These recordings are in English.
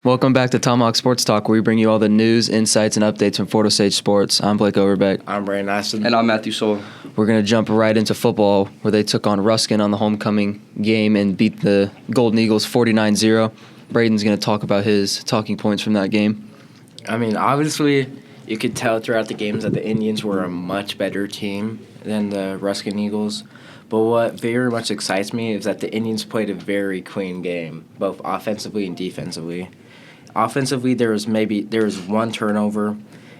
Welcome back to Tomahawk Sports Talk, where we bring you all the news, insights, and updates from Fort Osage sports. I'm Blake Overbeck. I'm Brandon Aston. And I'm Matthew Soul. We're going to jump right into football, where they took on Ruskin on the homecoming game and beat the Golden Eagles 49-0. Braden's going to talk about his talking points from that game. I mean, obviously, you could tell throughout the games that the Indians were a much better team than the Ruskin Eagles. But what very much excites me is that the Indians played a very clean game, both offensively and defensively. Offensively, there was one turnover,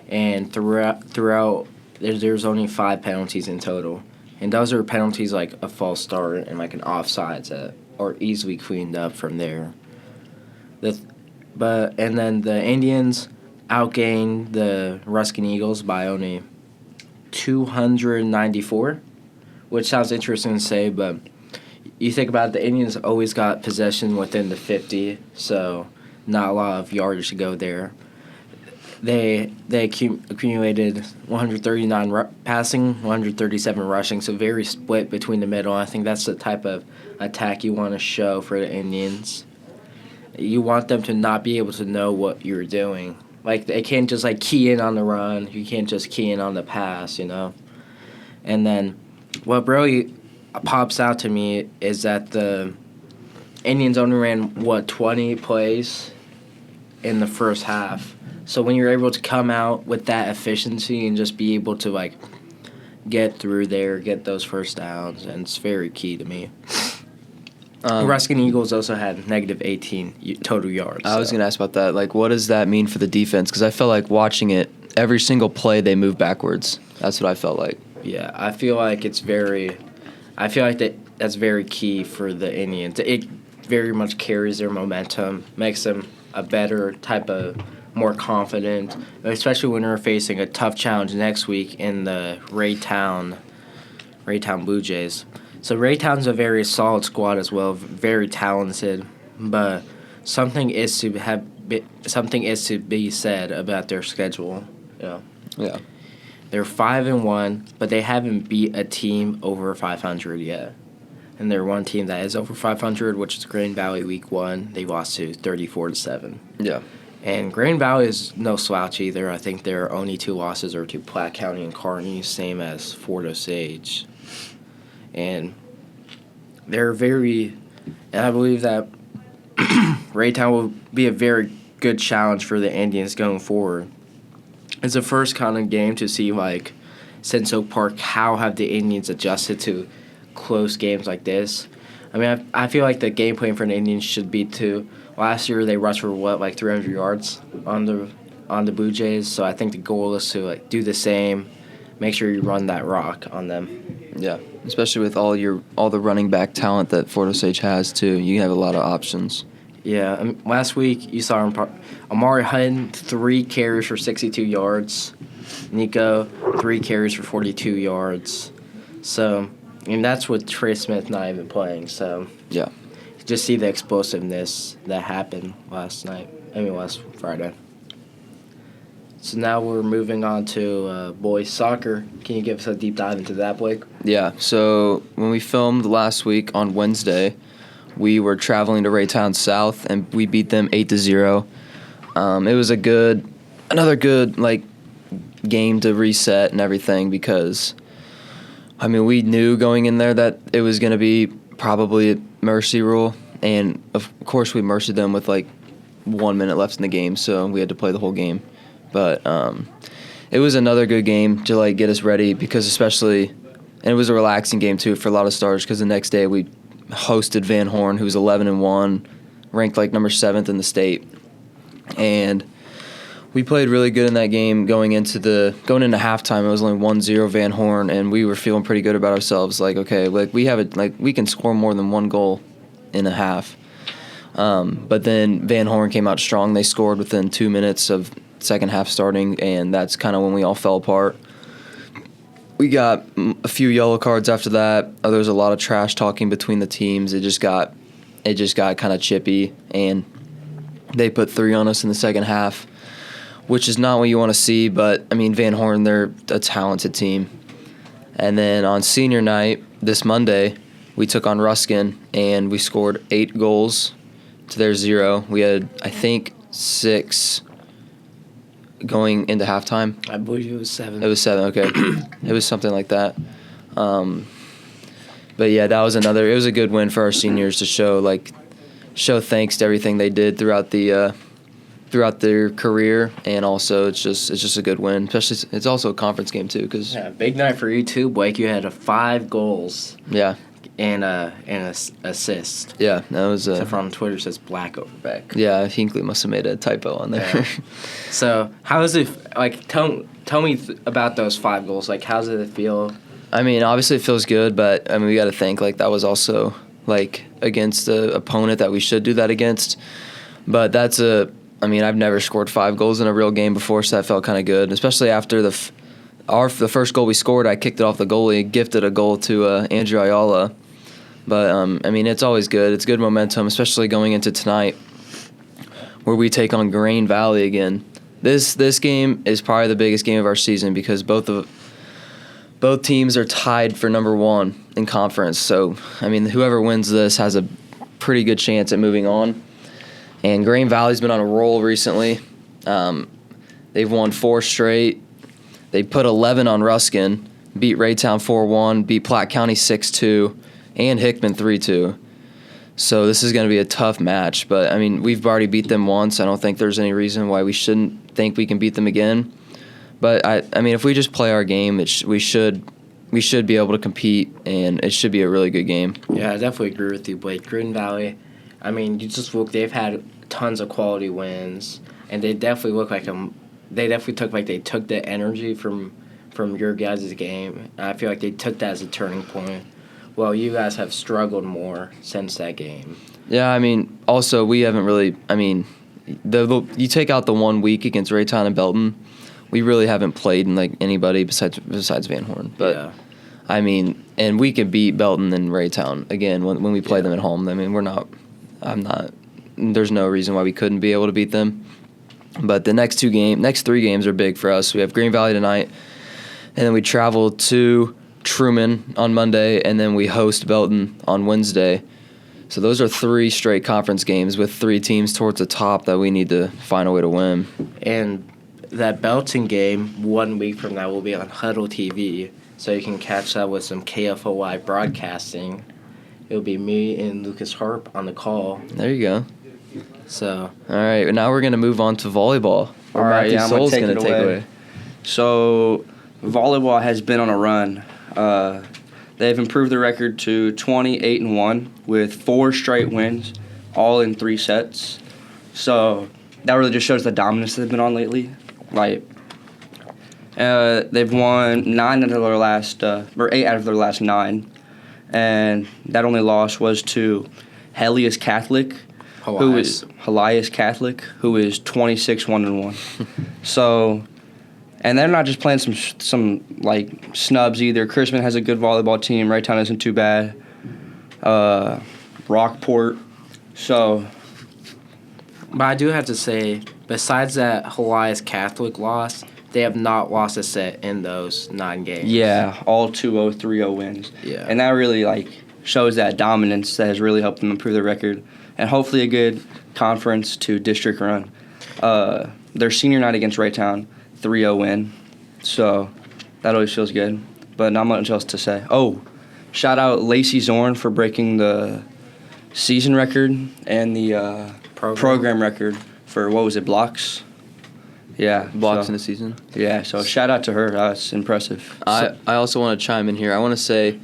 and throughout there's only 5 penalties in total, and those are penalties like a false start and like an offsides that are easily cleaned up from there. And then the Indians outgained the Ruskin Eagles by only 294, which sounds interesting to say, but you think about it, the Indians always got possession within the 50, so not a lot of yardage to go there. They accumulated 139 passing, 137 rushing, so very split between the middle. I think that's the type of attack you want to show for the Indians. You want them to not be able to know what you're doing. Like, they can't just, key in on the run. You can't just key in on the pass, And then what really pops out to me is that the Indians only ran, 20 plays in the first half. So when you're able to come out with that efficiency and just be able to, get through there, get those first downs, and it's very key to me. Ruskin Eagles also had negative 18 total yards. I was going to ask about that. What does that mean for the defense? Because I felt like watching it, every single play they moved backwards. That's what I felt like. Yeah, I feel like that's very key for the Indians. It very much carries their momentum, makes them a better type of, more confident, especially when we're facing a tough challenge next week in the Raytown Blue Jays. So Raytown's a very solid squad as well, very talented, but something is to be said about their schedule. Yeah. They're 5-1, but they haven't beat a team over 500 yet. And they're one team that is over 500, which is Green Valley Week 1. They lost to 34-7. Yeah. And Green Valley is no slouch either. I think their only 2 losses are to Platte County and Kearney, same as Fort Osage. And they're and I believe that Raytown will be a very good challenge for the Indians going forward. It's the first kind of game to see, since Oak Park, how have the Indians adjusted to close games like this. I mean, I feel like the game plan for the Indians should be to, last year they rushed for 300 yards on the Blue Jays, so I think the goal is to do the same, make sure you run that rock on them. Yeah, especially with all the running back talent that Fort Osage has too. You have a lot of options. Yeah, last week you saw Amari Hutton, 3 carries for 62 yards. Nico, 3 carries for 42 yards. So, that's with Trey Smith not even playing. So, yeah, just see the explosiveness that happened last Friday. So now we're moving on to boys soccer. Can you give us a deep dive into that, Blake? Yeah, so when we filmed last week on Wednesday, we were traveling to Raytown South, and we beat them 8-0. It was another good game to reset and everything because, we knew going in there that it was going to be probably a mercy rule, and of course we mercied them with 1 minute left in the game, so we had to play the whole game. But it was another good game to get us ready because and it was a relaxing game too for a lot of starters because the next day we hosted Van Horn, who was 11-1, ranked number 7th in the state, and we played really good in that game. Going into halftime, it was only 1-0 Van Horn, and we were feeling pretty good about ourselves. We can score more than 1 goal in a half. But then Van Horn came out strong. They scored within 2 minutes of second half starting, and that's kind of when we all fell apart. We got a few yellow cards after that. There was a lot of trash talking between the teams. It just got kind of chippy, and they put 3 on us in the second half, which is not what you want to see. But Van Horn, they're a talented team. And then on senior night this Monday, we took on Ruskin, and we scored 8 goals to their 0. We had, I think, 6 going into halftime. I believe it was 7. It was 7, okay. It was something like that. But yeah, that was another. It was a good win for our seniors to show thanks to everything they did throughout their career, and also it's just a good win. Especially, it's also a conference game too, because big night for you too, Blake. You had 5 goals. Yeah. And an assist. Yeah, that was. Except for on Twitter it says black over back. Yeah, Hinkley must have made a typo on there. Yeah. So how is it like? Tell me about those 5 goals. Like, how does it feel? I mean, obviously it feels good, but I mean we got to think like that was also like against the opponent that we should do that against. But I mean, I've never scored 5 goals in a real game before, so that felt kind of good, especially after the first goal we scored. I kicked it off the goalie, gifted a goal to Andrew Ayala. But I mean, it's always good. It's good momentum, especially going into tonight, where we take on Green Valley again. This game is probably the biggest game of our season because both teams are tied for number 1 in conference. So I mean, whoever wins this has a pretty good chance at moving on. And Green Valley's been on a roll recently. They've won 4 straight. They put 11 on Ruskin, beat Raytown 4-1, beat Platte County 6-2, and Hickman 3-2. So this is going to be a tough match. But, I mean, we've already beat them once. I don't think there's any reason why we shouldn't think we can beat them again. But, I mean, if we just play our game, we should be able to compete, and it should be a really good game. Yeah, I definitely agree with you, Blake. Green Valley, I mean, you just look, they've had tons of quality wins, and they definitely look like they took the energy from your guys' game. I feel like they took that as a turning point. Well, you guys have struggled more since that game. Yeah, I mean, also we haven't really. I mean, you take out the 1 week against Raytown and Belton, we really haven't played in like anybody besides Van Horn. But yeah. I mean, and we can beat Belton and Raytown again when we play them at home. I mean, there's no reason why we couldn't be able to beat them. But the next 3 games are big for us. We have Green Valley tonight, and then we travel to Truman on Monday, and then we host Belton on Wednesday. So those are 3 straight conference games with 3 teams towards the top that we need to find a way to win. And that Belton game 1 week from now will be on Huddle TV, so you can catch that with some KFOI broadcasting. It'll be me and Lucas Harp on the call. There you go. So. All right, now we're going to move on to volleyball. All right, Matthew Soul's going to take away. So volleyball has been on a run. They've improved their record to 28-1 with 4 straight wins, all in 3 sets. So that really just shows the dominance they've been on lately. Like, they've won 8 out of their last 9, and that only loss was to Helias Catholic, who is 26-1-1. So. And they're not just playing some like snubs either. Chrisman has a good volleyball team. Raytown isn't too bad. Rockport. So. But I do have to say, besides that Helias Catholic loss, they have not lost a set in those 9 games. Yeah, all 2-0, 3-0 wins. Yeah. And that really shows that dominance that has really helped them improve their record. And hopefully a good conference to district run. Their senior night against Raytown, 3-0 win. So that always feels good. But not much else to say. Oh, shout out Lacey Zorn for breaking the season record and the program record for, blocks? Yeah. Blocks in a season? Yeah, so shout out to her. That's impressive. I also want to chime in here. I want to say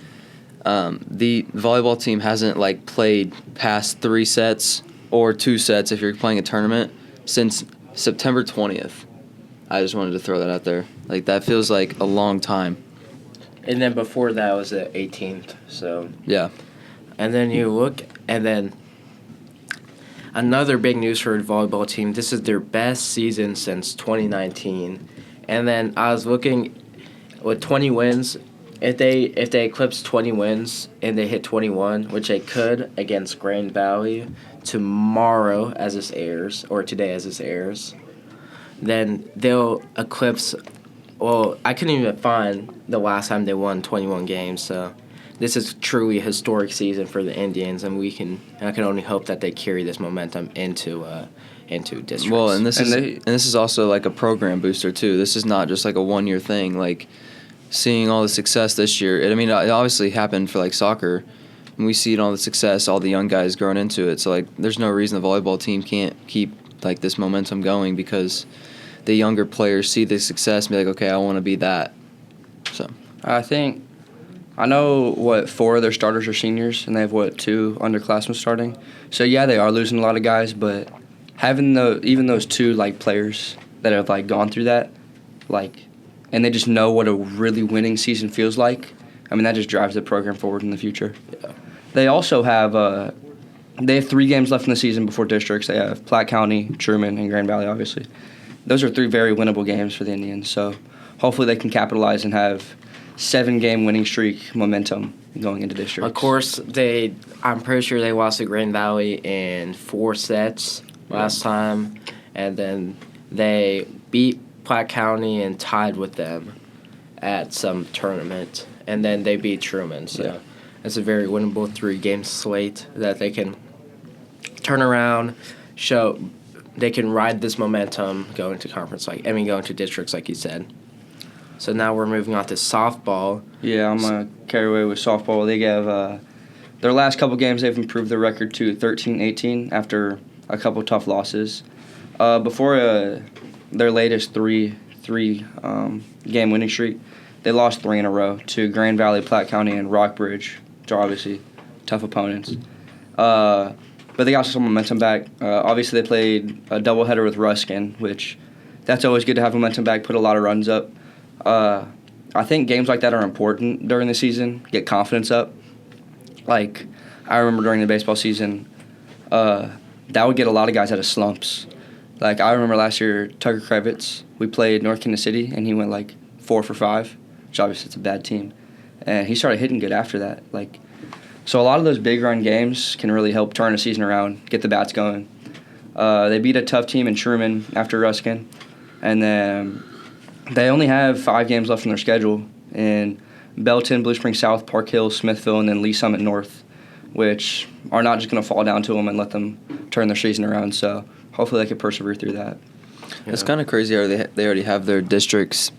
the volleyball team hasn't played past 3 sets or 2 sets if you're playing a tournament since September 20th. I just wanted to throw that out there. That feels like a long time. And then before that was the 18th. So yeah. And then you look, and then another big news for the volleyball team. This is their best season since 2019. And then I was looking with 20 wins. If they eclipse 20 wins and they hit 21, which they could against Grand Valley tomorrow as this airs, or today as this airs, then they'll eclipse. Well, I couldn't even find the last time they won 21 games. So this is truly a historic season for the Indians, and I can only hope that they carry this momentum into into districts. Well, and this is also like a program booster too. This is not just like a 1-year thing. Like seeing all the success this year. It obviously happened for like soccer. And we see all the success, all the young guys growing into it. So like, there's no reason the volleyball team can't keep like this momentum going because the younger players see the success and be like, okay, I want to be that. So I know 4 of their starters are seniors, and they have 2 underclassmen starting. So yeah, they are losing a lot of guys, but having even those 2 like players that have like gone through that, like, and they just know what a really winning season feels like. I mean, that just drives the program forward in the future. Yeah. They also have 3 games left in the season before districts. They have Platte County, Truman, and Grand Valley, obviously. Those are 3 very winnable games for the Indians. So hopefully they can capitalize and have 7-game winning streak momentum going into districts. Of course, I'm pretty sure they lost to Grand Valley in 4 sets last time, and then they beat Platte County and tied with them at some tournament, and then they beat Truman. So it's a very winnable 3-game slate that they can turn around, show they can ride this momentum going to going to districts like you said. So now we're moving on to softball. Yeah, I'm going to carry away with softball. They have their last couple games, they've improved their record to 13-18 after a couple tough losses. Before their latest three-game winning streak, they lost 3 in a row to Grand Valley, Platte County, and Rockbridge, which are obviously tough opponents. But they got some momentum back. Obviously, they played a doubleheader with Ruskin, which that's always good to have momentum back, put a lot of runs up. I think games like that are important during the season, get confidence up. Like, I remember during the baseball season, that would get a lot of guys out of slumps. Like, I remember last year, Tucker Kravitz, we played North Kansas City, and he went, 4 for 5, which obviously it's a bad team. And he started hitting good after that. So a lot of those big run games can really help turn a season around, get the bats going. They beat a tough team in Truman after Ruskin, and then they only have 5 games left on their schedule in Belton, Blue Spring South, Park Hill, Smithville, and then Lee Summit North, which are not just going to fall down to them and let them turn their season around. So hopefully they can persevere through that. It's kind of crazy how they already have their districts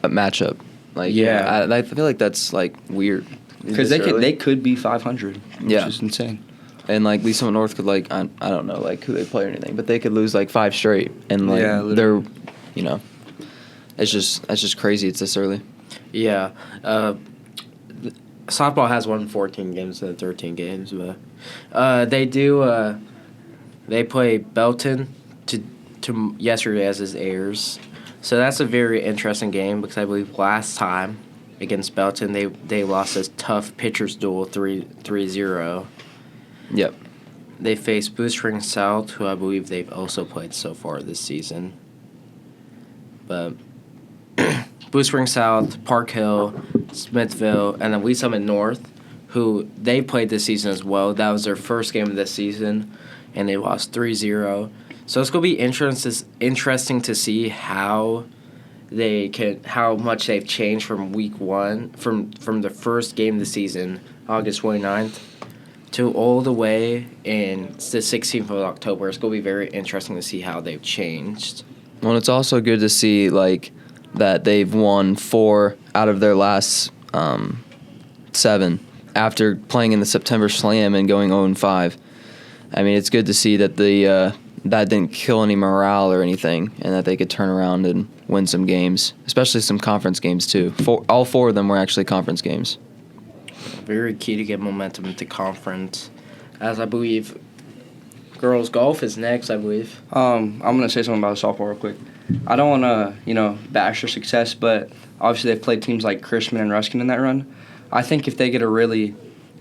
matchup. I feel like that's weird. Because they could be 500, which is insane. And Lee Summit North could I don't know who they play or anything, but they could lose 5 straight, and they're it's just crazy. It's this early. Yeah, softball has won 14 games in 13 games, but they play Belton to yesterday as his airs, so that's a very interesting game because I believe last time against Belton they lost a tough pitchers duel 3-0. Yep. They face Blue Spring South, who I believe they've also played so far this season. But Blue Spring South, Park Hill, Smithville, and then Lee Summit North, who they played this season as well. That was their first game of this season, and they lost 3-0. So it's going to be interesting to see how much they've changed from week 1, from the first game of the season, August 29th, to all the way in the 16th of October. It's going to be very interesting to see how they've changed. Well, it's also good to see that they've won 4 out of their last 7 after playing in the September Slam and going 0-5. I mean, it's good to see that that didn't kill any morale or anything, and that they could turn around and win some games, especially some conference games too. All 4 of them were actually conference games. Very key to get momentum into conference, as I believe girls golf is next, I believe. I'm going to say something about the softball real quick. I don't want to, bash their success, but obviously they've played teams like Chrisman and Ruskin in that run. I think if they get a really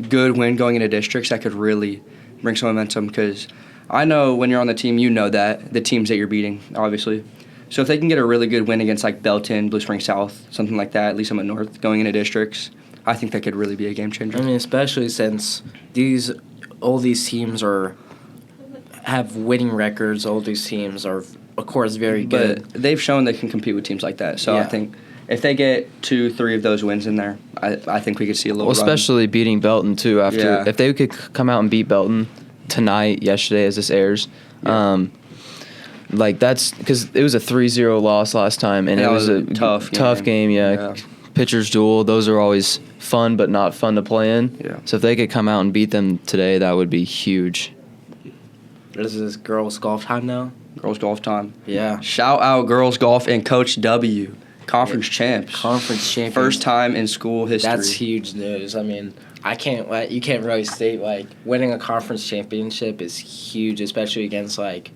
good win going into districts, that could really bring some momentum, because I know when you're on the team, the teams that you're beating, obviously. So if they can get a really good win against Belton, Blue Spring South, something like that, at least Summit North, going into districts, I think that could really be a game changer. I mean, especially since all these teams have winning records. All these teams are, of course, very good. But they've shown they can compete with teams like that. So I think if they get 2-3 of those wins in there, I think we could see a little run. Especially beating Belton, too. If they could come out and beat Belton tonight, yesterday, as this airs, like that's because it was a 3-0 loss last time, and Yeah, it was a tough game. Yeah. Pitchers duel; those are always fun, but not fun to play in. Yeah. So if they could come out and beat them today, that would be huge. This is girls golf time now. Girls golf time. Yeah. Shout out girls golf and Coach W, conference champs. Conference champions. First time in school history. That's huge news. I mean, you can't really state like winning a conference championship is huge, especially against like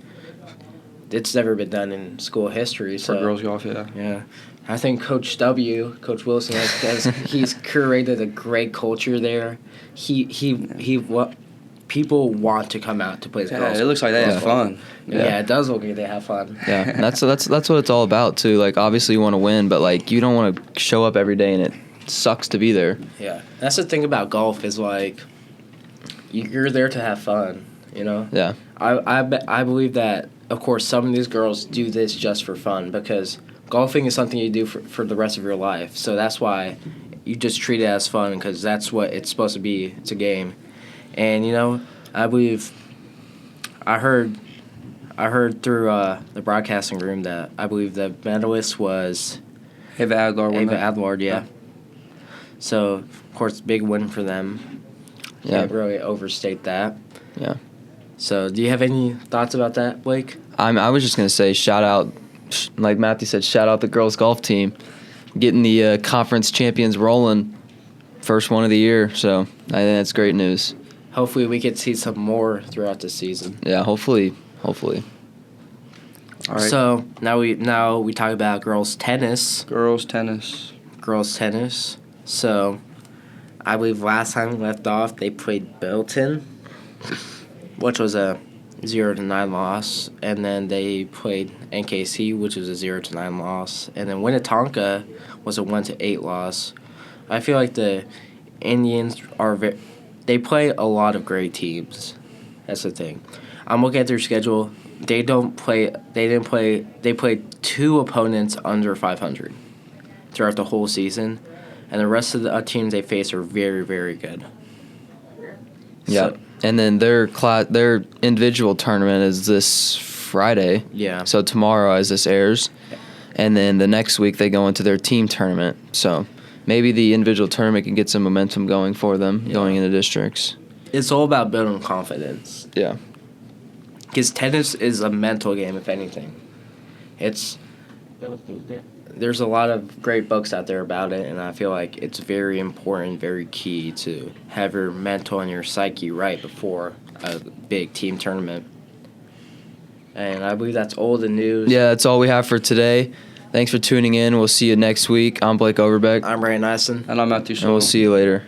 it's never been done in school history. So For girls golf, yeah. yeah, I think Coach Wilson he's curated a great culture there. People want to come out to play Yeah, girls. it looks like they have fun. Yeah, it does look like they have fun. Yeah, and that's what it's all about too. Like obviously you want to win, but like you don't want to show up every day and it sucks to be there. Yeah, that's the thing about golf is like you're there to have fun. You know. Yeah. I believe that of course some of these girls do this just for fun because golfing is something you do for the rest of your life. So that's why you just treat it as fun because that's what it's supposed to be. It's a game. And, you know, I believe I heard through the broadcasting room that I believe the medalist was Ava Adlar. Ava Adlar, yeah. So, of course, big win for them. Yeah. Can't really overstate that. Yeah. So, do you have any thoughts about that, Blake? I was just gonna say shout out, like Matthew said, shout out the girls golf team, getting the conference champions rolling, first one of the year. So I think that's great news. Hopefully, we get to see some more throughout the season. Yeah, hopefully. All right. So now we talk about girls tennis. Girls tennis. So I believe last time we left off, they played Belton, which was a 0-9 loss, and then they played NKC, which was a 0-9 loss, and then Winnetonka was a 1-8 loss. I feel like the Indians they play a lot of great teams. That's the thing. I'm looking at their schedule. They played 2 opponents under 500 throughout the whole season, and the rest of the teams they face are very, very good. Yeah, So, and then their individual tournament is this Friday. yeah. So tomorrow, as this airs, and then the next week they go into their team tournament. So maybe the individual tournament can get some momentum going for them going into districts. It's all about building confidence. Yeah. Because tennis is a mental game, if anything. There's a lot of great books out there about it, and I feel like it's very important, very key to have your mental and your psyche right before a big team tournament. And I believe that's all the news. Yeah, that's all we have for today. Thanks for tuning in. We'll see you next week. I'm Blake Overbeck, I'm Ray Nyson. And I'm Matthew and we'll see you later.